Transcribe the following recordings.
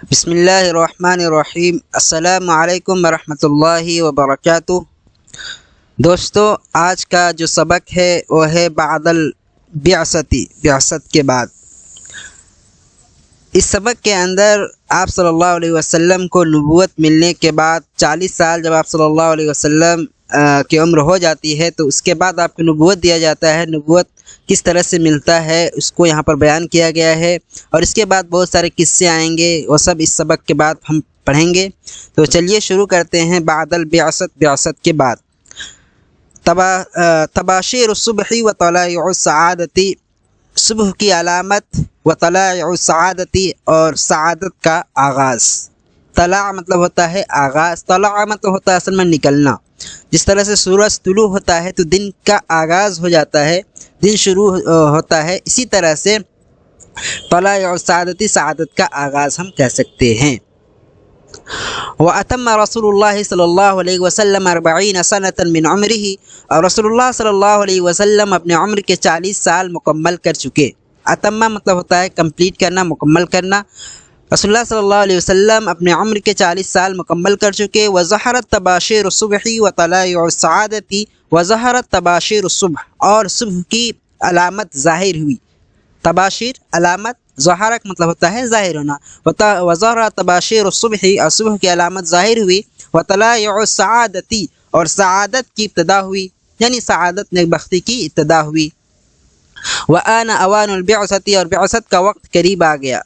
بسم اللہ الرحمن الرحیم۔ السلام علیکم ورحمۃ اللہ وبرکاتہ۔ دوستو، آج کا جو سبق ہے وہ ہے بعد البعثتی، بعثت کے بعد۔ اس سبق کے اندر آپ صلی اللہ علیہ وسلم کو نبوت ملنے کے بعد 40 سال جب آپ صلی اللہ علیہ وسلم کی عمر ہو جاتی ہے تو اس کے بعد آپ کو نبوت دیا جاتا ہے۔ نبوت کس طرح سے ملتا ہے اس کو یہاں پر بیان کیا گیا ہے، اور اس کے بعد بہت سارے قصے آئیں گے، وہ سب اس سبق کے بعد ہم پڑھیں گے۔ تو چلیے شروع کرتے ہیں۔ بعد البعثت، بعثت کے بعد۔ تباشیر الصبح و طلائع السعادتی، صبح کی علامت، و طلائع السعادتی، اور سعادت کا آغاز۔ طلع مطلب ہوتا ہے آغاز، طلع مطلب ہوتا ہے اصل میں نکلنا۔ جس طرح سے سورج طلوع ہوتا ہے تو دن کا آغاز ہو جاتا ہے، دن شروع ہوتا ہے، اسی طرح سے طلائع السعادتی، سعادت کا آغاز ہم کہہ سکتے ہیں۔ وَأَتَمَّ رسول اللہ صلی اللہ علیہ وسلم 40 سنة من عمرہ، اور رسول اللہ صلی اللہ علیہ وسلم اپنے عمر کے 40 سال مکمل کر چکے۔ اتمہ مطلب ہوتا ہے کمپلیٹ کرنا، مکمل کرنا۔ رسول اللہ صلی اللہ علیہ وسلم اپنے عمر کے 40 سال مکمل کر چکے۔ وظہرت تباشیر الصبح و طلائع السعادتی، وظہرت تباشیر الصبح، اور صبح کی علامت ظاہر ہوئی۔ تباشیر علامت، ظہرک مطلب ہوتا ہے ظاہر ہونا۔ وظہرت تباشیر الصبح، اور صبح کی علامت ظاہر ہوئی۔ وطلائع السعادتی، اور سعادت کی ابتدا ہوئی، یعنی سعادت نیک بختی کی ابتدا ہوئی۔ وآن اوان البعثتی، اور بعثت کا وقت قریب آ گیا۔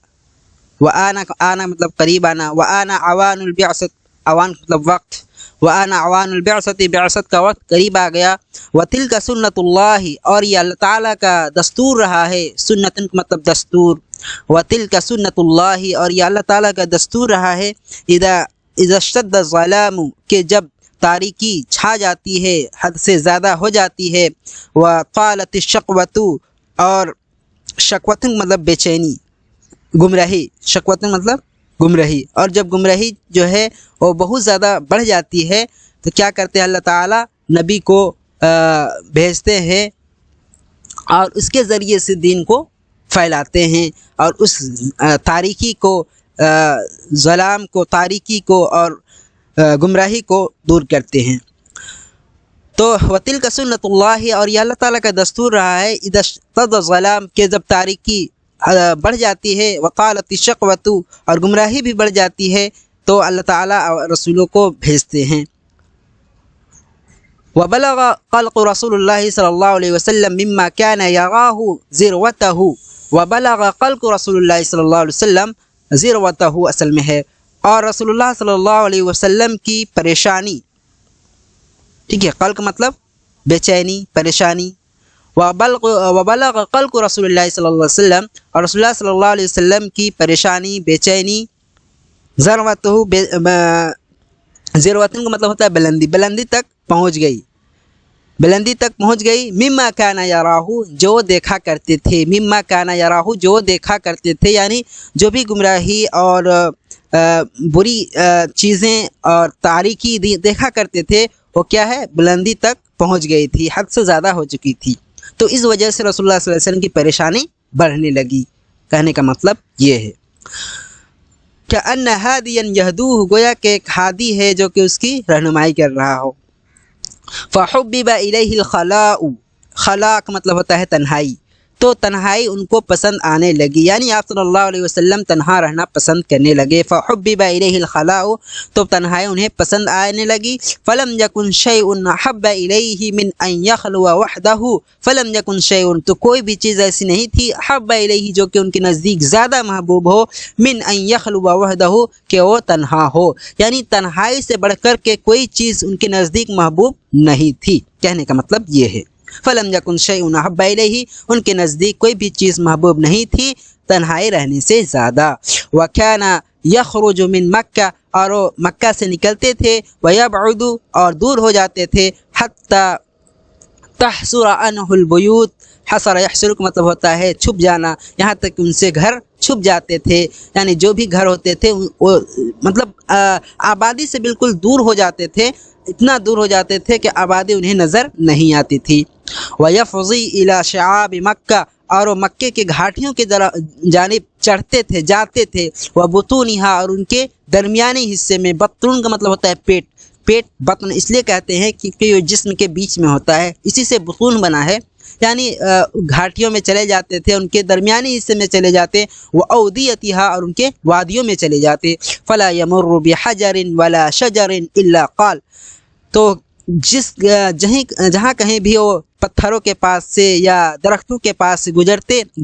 آنا مطلب قریب آنا۔ وآن اوان البعثت، اوان مطلب وقت۔ وآن اوان البعثتی، بعثت کا وقت قریب آ گیا۔ وتلک سنت اللہ، اور یہ اللہ تعالیٰ کا دستور رہا ہے۔ سنت مطلب دستور۔ وتلک سنت اللہ، اور یہ اللہ تعالیٰ کا دستور رہا ہے۔ اذا اشتد الظلام، کہ جب تاریکی چھا جاتی ہے، حد سے زیادہ ہو جاتی ہے۔ وطالت الشقوۃ، اور شقوۃ مطلب بے چینی، گمراہی، شقوۃ مطلب گمراہی، اور جب گمراہی جو ہے وہ بہت زیادہ بڑھ جاتی ہے تو کیا کرتے ہیں اللہ تعالیٰ، نبی کو بھیجتے ہیں اور اس کے ذریعے سے دین کو پھیلاتے ہیں، اور اس تاریکی کو، ظلام کو، تاریکی کو اور گمراہی کو دور کرتے ہیں۔ تو وتلک سنت اللہ، اور یہ اللہ تعالیٰ کا دستور رہا ہے۔ اذا اشتد الظلام، کہ جب تاریکی بڑھ جاتی ہے، وطالت الشقوۃ، اور گمراہی بھی بڑھ جاتی ہے، تو اللہ تعالیٰ رسولوں کو بھیجتے ہیں۔ وبلغ قلق رسول اللہ صلی اللہ علیہ وسلم مما كان يراه ذروته، وبلغ قلق رسول اللہ صلی اللہ علیہ وسلم ذروته اصل میں ہے، اور رسول اللہ صلی اللہ علیہ وسلم کی پریشانی، ٹھیک ہے، قلق مطلب بے چینی، پریشانی۔ وبلغ قلق رسول اللہ صلی اللہ علیہ وسلم، اور رسول اللہ صلی اللہ علیہ وسلم کی پریشانی، بے چینی، ذروته، ذروۃ کا مطلب ہوتا ہے بلندی، بلندی تک پہنچ گئی، بلندی تک پہنچ گئی۔ مما کان یراہ، جو دیکھا کرتے تھے، مما کان یراہ، جو دیکھا کرتے تھے، یعنی جو بھی گمراہی اور بری چیزیں اور تاریکی دیکھا کرتے تھے، وہ کیا ہے، بلندی تک پہنچ گئی تھی، حد سے زیادہ ہو چکی تھی۔ تو اس وجہ سے رسول اللہ صلی اللہ علیہ وسلم کی پریشانی بڑھنے لگی۔ کہنے کا مطلب یہ ہے کأن ہادیا یہدوہ، گویا کہ ایک ہادی ہے جو کہ اس کی رہنمائی کر رہا ہو۔ فحبب الیہ الخلاء، خلاء کا مطلب ہوتا ہے تنہائی، تو تنہائی ان کو پسند آنے لگی، یعنی آپ صلی اللہ علیہ وسلم تنہا رہنا پسند کرنے لگے۔ فحبب الیہ الخلاء، تو تنہائی انہیں پسند آنے لگی۔ فلم یکن شیء احب الیہ من ان یخلو وحدہ، فلم یکن شیء، تو کوئی بھی چیز ایسی نہیں تھی، احب الیہ، جو کہ ان کے نزدیک زیادہ محبوب ہو، من ان یخلو وحدہ، کہ وہ تنہا ہو، یعنی تنہائی سے بڑھ کر کے کوئی چیز ان کے نزدیک محبوب نہیں تھی۔ کہنے کا مطلب یہ ہے فلم یکن شیء احب الیہ، ان کے نزدیک کوئی بھی چیز محبوب نہیں تھی تنہائی رہنے سے زیادہ۔ وکان یخرج من مکہ، اور وہ مکہ سے نکلتے تھے، ویبعد، اور دور ہو جاتے تھے، حتی تحسر عنہ البیوت، حسر یحسر کا مطلب ہوتا ہے چھپ جانا، یہاں تک ان سے گھر چھپ جاتے تھے، یعنی جو بھی گھر ہوتے تھے وہ مطلب آبادی سے بالکل دور ہو جاتے تھے، اتنا دور ہو جاتے تھے کہ آبادی انہیں نظر نہیں آتی تھی۔ وَيَفْضِي إِلَى شَعَابِ مکہ، اور وہ مکے کے گھاٹیوں کے جانب چڑھتے تھے جاتے تھے، وہ بطونہا اور ان کے درمیانی حصے میں، بطون کا مطلب ہوتا ہے پیٹ، پیٹ بطن اس لیے کہتے ہیں کیونکہ یہ جسم کے بیچ میں ہوتا ہے، اسی سے بطون بنا ہے، یعنی گھاٹیوں میں چلے جاتے تھے، ان کے درمیانی حصے میں چلے جاتے، وہ اودیتہا اور ان کے وادیوں میں چلے جاتے، فلا یمر بحجر ولا شجر الا قال، تو جہاں کہیں بھی وہ پتھروں کے پاس سے یا درختوں کے پاس سے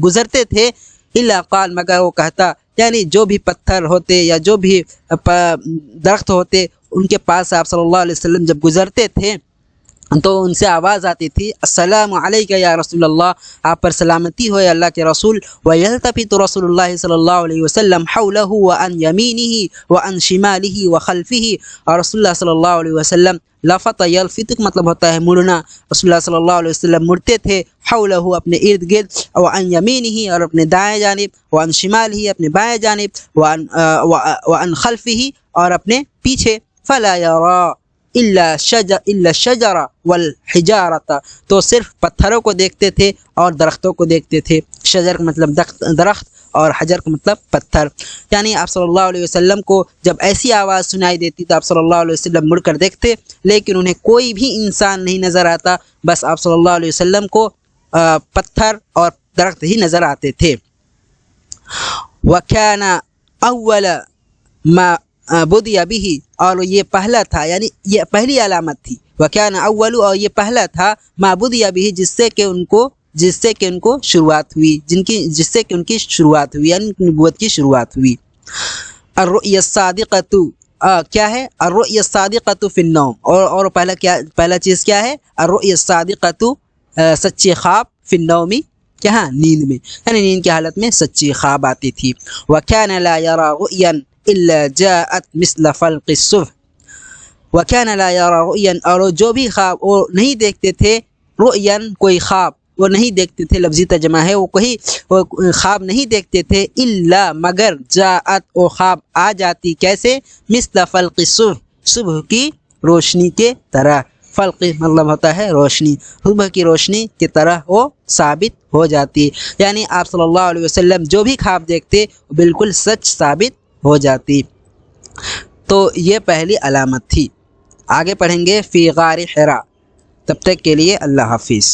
گزرتے تھے، الا قال مگر وہ کہتا، یعنی جو بھی پتھر ہوتے یا جو بھی درخت ہوتے ان کے پاس آپ صلی اللہ علیہ وسلم جب گزرتے تھے تو ان سے آواز آتی تھی، السلام علیک یا رسول اللہ، آپ پر سلامتی ہو اللہ کے رسول، وَيَلْتَفِتُ رسول اللہ صلی اللہ علیہ وسلم حوله وعن يمینه وعن شماله وخلفه، اور رسول اللہ صلی اللہ علیہ وسلم لفت یلفت کا مطلب ہوتا ہے مڑنا، رسول اللہ صلی اللہ علیہ وسلم مڑتے تھے، حوله اپنے ارد گرد، وعن یمینه اور اپنے دائیں جانب، وعن شماله اپنے بائیں جانب، وعن خلفه اور اپنے پیچھے، فلا یرا الا الشجر والحجارۃ، تو صرف پتھروں کو دیکھتے تھے اور درختوں کو دیکھتے تھے، شجر کا مطلب درخت اور حجر کا مطلب پتھر، یعنی آپ صلی اللہ علیہ وسلم کو جب ایسی آواز سنائی دیتی تو آپ صلی اللہ علیہ وسلم مڑ کر دیکھتے، لیکن انہیں کوئی بھی انسان نہیں نظر آتا، بس آپ صلی اللہ علیہ وسلم کو پتھر اور درخت ہی نظر آتے تھے۔ وَكَانَ أَوَّلَ مَا بدیا بھی، اور یہ پہلا تھا، یعنی یہ پہلی علامت تھی، وکان اول، اور یہ پہلا تھا، ما بدیا بھی، جس سے کہ ان کو شروعات ہوئی، جس سے کہ ان کی شروعات ہوئی، یعنی نبوت کی شروعات ہوئی۔ الرؤیا الصادقۃ، کیا ہے؟ الرؤیا الصادقۃ فی النوم، اور پہلا چیز کیا ہے؟ الرؤیا الصادقۃ، سچی خواب، فی النوم، کیا؟ نیند میں، یعنی نیند کی حالت میں سچی خواب آتی تھی۔ وکان لا یرى رؤیا الا جاءت مثل فلق الصبح، وكان لا يرى رؤيا، اور جو بھی خواب وہ نہیں دیکھتے تھے، رؤیا کوئی خواب وہ نہیں دیکھتے تھے، لفظی ترجمہ ہے، وہ خواب نہیں دیکھتے تھے، الا مگر جاءت وہ خواب آ جاتی، کیسے؟ مثل فلق الصبح، صبح کی روشنی کے طرح، فلق مطلب ہوتا ہے روشنی، صبح کی روشنی کی طرح وہ ثابت ہو جاتی، یعنی آپ صلی اللہ علیہ وسلم جو بھی خواب دیکھتے وہ بالکل سچ ثابت ہو جاتی۔ تو یہ پہلی علامت تھی۔ آگے پڑھیں گے فی غار حرا، تب تک کے لیے اللہ حافظ۔